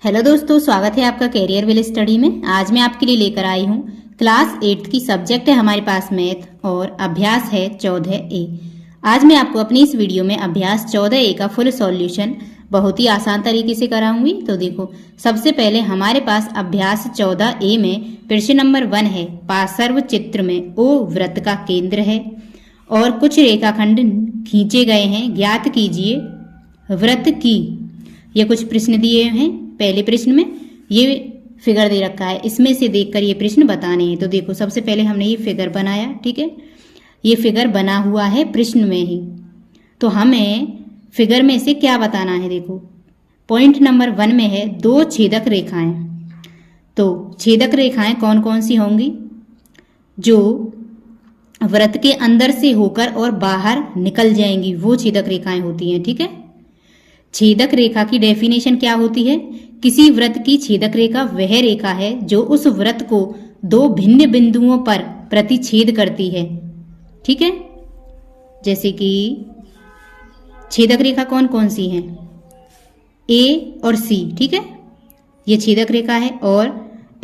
Hello दोस्तों, स्वागत है आपका कैरियर विल स्टडी में। आज मैं आपके लिए लेकर आई हूँ क्लास 8 की सब्जेक्ट है हमारे पास मैथ और अभ्यास है 14A। आज मैं आपको अपनी इस वीडियो में अभ्यास 14A का फुल सॉल्यूशन बहुत ही आसान तरीके से कराऊंगी। तो देखो, सबसे पहले हमारे पास अभ्यास 14A में प्रश्न नंबर 1 है। पार्श्व चित्र में O वृत्त का केंद्र है और कुछ रेखाखंड खींचे गए हैं, ज्ञात कीजिए वृत्त की। ये कुछ प्रश्न दिए हैं। पहले प्रश्न में ये फिगर दे रखा है, इसमें से देखकर ये प्रश्न बताने हैं। तो देखो, सबसे पहले हमने ये फिगर बनाया, ठीक है। ये फिगर बना हुआ है प्रश्न में ही, तो हमें फिगर में से क्या बताना है। देखो, पॉइंट नंबर 1 में है 2 छेदक रेखाएं। तो छेदक रेखाएं कौन कौन सी होंगी? जो वृत्त के अंदर से होकर और बाहर निकल जाएंगी, वो छेदक रेखाएं होती हैं, ठीक है। छेदक रेखा की डेफिनेशन क्या होती है? किसी वृत्त की छेदक रेखा वह रेखा है जो उस वृत्त को 2 भिन्न बिंदुओं पर प्रतिच्छेद करती है, ठीक है। जैसे कि छेदक रेखा कौन कौन सी हैं? A और C, ठीक है, ये छेदक रेखा है। और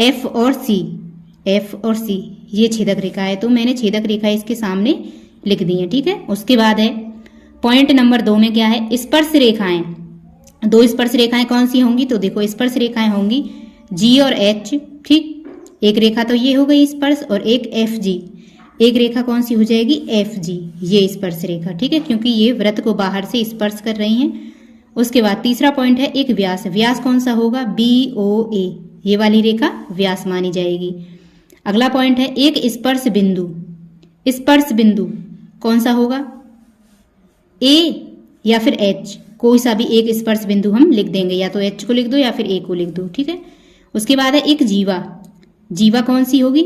F और C ये छेदक रेखा है। तो मैंने छेदक रेखा इसके सामने लिख दी है, ठीक है। उसके बाद है पॉइंट नंबर 2 में क्या है? स्पर्श रेखाएं। 2 स्पर्श रेखाएं कौन सी होंगी? तो देखो, स्पर्श रेखाएं होंगी G और H, ठीक। एक रेखा तो ये हो गई स्पर्श और एक FG। एक रेखा कौन सी हो जाएगी? FG, ये स्पर्श रेखा, ठीक है, क्योंकि ये वृत्त को बाहर से स्पर्श कर रही हैं। उसके बाद तीसरा पॉइंट है एक व्यास। व्यास कौन सा होगा? BOA, ये वाली रेखा व्यास मानी जाएगी। अगला पॉइंट है एक स्पर्श बिंदु। स्पर्श बिंदु कौन सा होगा? A या फिर H, कोई सा भी एक स्पर्श बिंदु हम लिख देंगे, या तो H को लिख दो या फिर A को लिख दो, ठीक है। उसके बाद है एक जीवा। जीवा कौन सी होगी?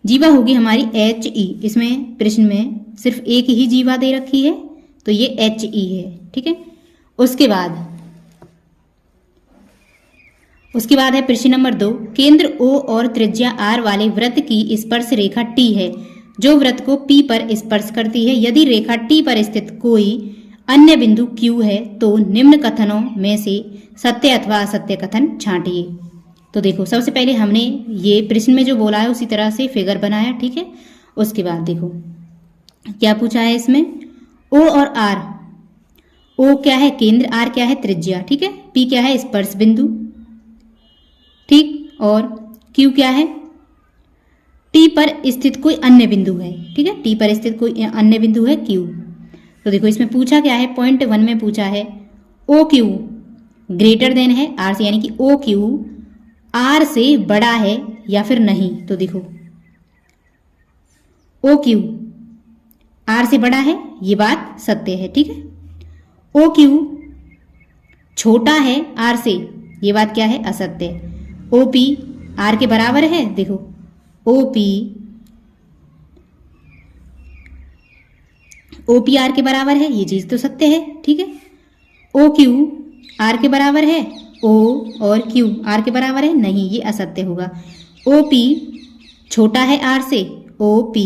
जीवा होगी हमारी HE। इसमें प्रश्न में सिर्फ एक ही जीवा दे रखी है, तो ये HE है, ठीक है। उसके बाद है प्रश्न नंबर 2। केंद्र O और त्रिज्या R वाले वृत्त की स्पर्श रेखा T है जो वृत्त को P पर स्पर्श करती है। यदि रेखा T पर स्थित कोई अन्य बिंदु Q है तो निम्न कथनों में से सत्य अथवा असत्य कथन छांटिए। तो देखो, सबसे पहले हमने ये प्रश्न में जो बोला है उसी तरह से फिगर बनाया, ठीक है। उसके बाद देखो क्या पूछा है इसमें? O और R। O क्या है? केंद्र, R क्या है? त्रिज्या, ठीक है। P क्या है? स्पर्श बिंदु, ठीक। और Q क्या है? T पर स्थित कोई अन्य बिंदु है, ठीक है। T पर स्थित कोई अन्य बिंदु है Q। तो देखो, इसमें पूछा क्या है? पॉइंट 1 में पूछा है OQ ग्रेटर देन है R से, यानी कि OQ R से बड़ा है या फिर नहीं। तो देखो, OQ R से बड़ा है, ये बात सत्य है, ठीक है। OQ छोटा है R से, ये बात क्या है? असत्य। OP R के बराबर है। देखो, OP R के बराबर है, ये चीज तो सत्य है, ठीक है। OQ R के बराबर है, O और Q R के बराबर है, नहीं, ये असत्य होगा। OP छोटा है R से, OP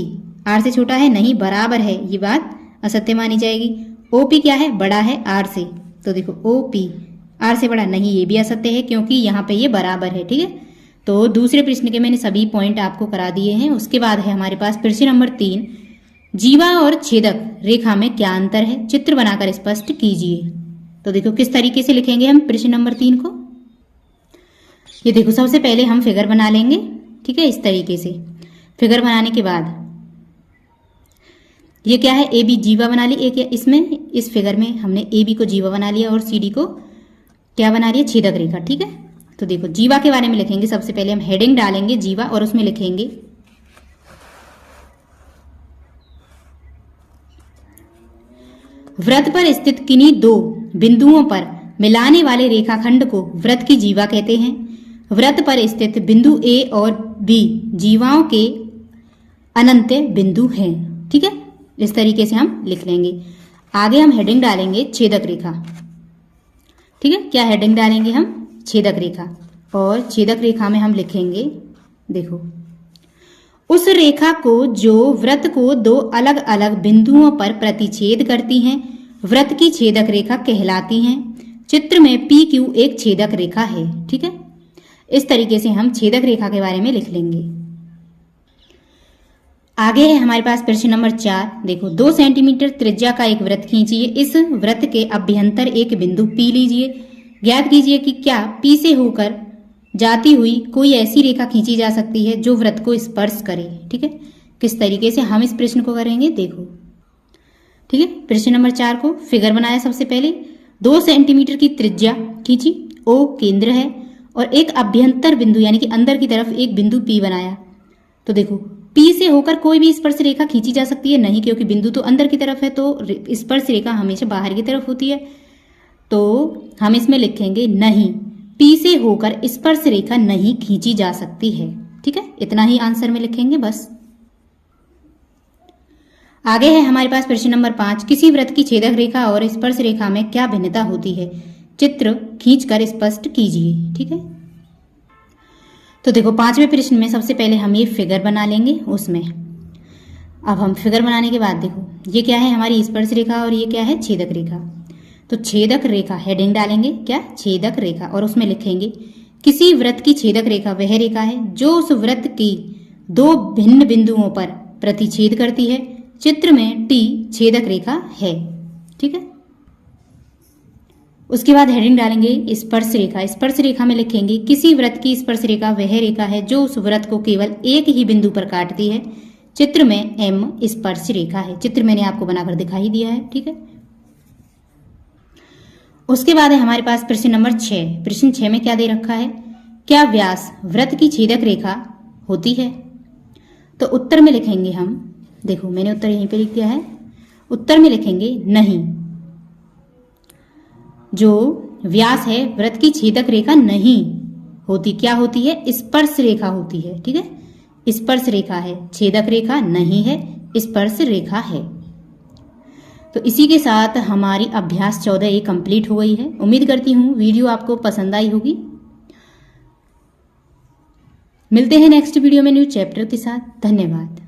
R से छोटा है, नहीं, बराबर है, ये बात असत्य मानी जाएगी। OP क्या है? बड़ा है R से। तो देखो, OP R से बड़ा, नहीं, ये भी असत्य है क्योंकि यहाँ पे ये बराबर है, ठीक है। तो दूसरे प्रश्न के मैंने सभी पॉइंट आपको करा दिए हैं। उसके बाद है हमारे पास प्रश्न नंबर 3। जीवा और छेदक रेखा में क्या अंतर है? चित्र बनाकर स्पष्ट कीजिए। तो देखो, किस तरीके से लिखेंगे हम प्रश्न नंबर 3 को? ये देखो, सबसे पहले हम फिगर बना लेंगे, ठीक है, इस तरीके से। फिगर बनाने के बाद ये क्या है? AB जीवा बना ली एक। इसमें इस फिगर में हमने AB को जीवा बना लिया और CD को क्या बना लिया? छेदक रेखा, ठीक है। तो देखो, जीवा के बारे में लिखेंगे। सबसे पहले हम हेडिंग डालेंगे जीवा और उसमें लिखेंगे वृत्त पर स्थित किन्हीं 2 बिंदुओं पर मिलाने वाले रेखाखंड को वृत्त की जीवा कहते हैं। वृत्त पर स्थित बिंदु A और B जीवाओं के अनंत बिंदु हैं, ठीक है। इस तरीके से हम लिख लेंगे। आगे हम हेडिंग डालेंगे छेदक रेखा, ठीक है। क्या हेडिंग डालेंगे हम? छेदक रेखा। और छेदक रेखा में हम लिखेंगे, देखो, उस रेखा को जो वृत्त को 2 अलग अलग बिंदुओं पर प्रतिच्छेद करती हैं वृत्त की छेदक रेखा कहलाती हैं। चित्र में पी क्यू एक छेदक रेखा है। ठीक है, इस तरीके से हम छेदक रेखा के बारे में लिख लेंगे। आगे है हमारे पास प्रश्न नंबर 4। देखो, 2 सेंटीमीटर त्रिज्या का एक वृत्त खींचिए। इस वृत्त के अभ्यंतर एक बिंदु P लीजिए। ज्ञात कीजिए कि क्या P से होकर जाती हुई कोई ऐसी रेखा खींची जा सकती है जो वृत्त को स्पर्श करे। ठीक है, किस तरीके से हम इस प्रश्न को करेंगे देखो। ठीक है, प्रश्न नंबर 4 को फिगर बनाया। सबसे पहले 2 सेंटीमीटर की त्रिज्या खींची, O केंद्र है और एक अभ्यंतर बिंदु यानी कि अंदर की तरफ एक बिंदु P बनाया। तो देखो, P से होकर कोई भी स्पर्श रेखा खींची जा सकती है नहीं, क्योंकि बिंदु तो अंदर की तरफ है तो स्पर्श रेखा हमेशा बाहर की तरफ होती है। तो हम इसमें लिखेंगे नहीं, P से होकर स्पर्श रेखा नहीं खींची जा सकती है। ठीक है, इतना ही आंसर में लिखेंगे बस। आगे है हमारे पास प्रश्न नंबर 5। किसी वृत्त की छेदक रेखा और स्पर्श रेखा में क्या भिन्नता होती है, चित्र खींचकर स्पष्ट कीजिए। ठीक है, तो देखो 5वें प्रश्न में सबसे पहले हम ये फिगर बना लेंगे उसमें। अब हम फिगर बनाने के बाद देखो, ये क्या है हमारी स्पर्श रेखा और ये क्या है छेदक रेखा। तो छेदक रेखा हेडिंग डालेंगे, क्या छेदक रेखा, और उसमें लिखेंगे किसी वृत्त की छेदक रेखा वह रेखा है जो उस वृत्त की 2 भिन्न बिंदुओं पर प्रतिच्छेद करती है। चित्र में T छेदक रेखा है। ठीक है, उसके बाद हेडिंग डालेंगे स्पर्श रेखा। स्पर्श रेखा में लिखेंगे किसी वृत्त की स्पर्श रेखा वह रेखा है जो उस वृत्त को केवल एक ही बिंदु पर काटती है। चित्र में M स्पर्श रेखा है। चित्र मैंने आपको बनाकर दिखाई दिया है। ठीक है, उसके बाद है हमारे पास प्रश्न नंबर 6। प्रश्न 6 में क्या दे रखा है, क्या व्यास वृत्त की छेदक रेखा होती है। तो उत्तर में लिखेंगे हम, देखो मैंने उत्तर यहीं पे लिख दिया है। उत्तर में लिखेंगे नहीं, जो व्यास है वृत्त की छेदक रेखा नहीं होती। क्या होती है, स्पर्श रेखा होती है। ठीक है, स्पर्श रेखा है, छेदक रेखा नहीं है, स्पर्श रेखा है। तो इसी के साथ हमारी अभ्यास 14A कंप्लीट हो गई है। उम्मीद करती हूँ वीडियो आपको पसंद आई होगी। मिलते हैं नेक्स्ट वीडियो में न्यू चैप्टर के साथ। धन्यवाद।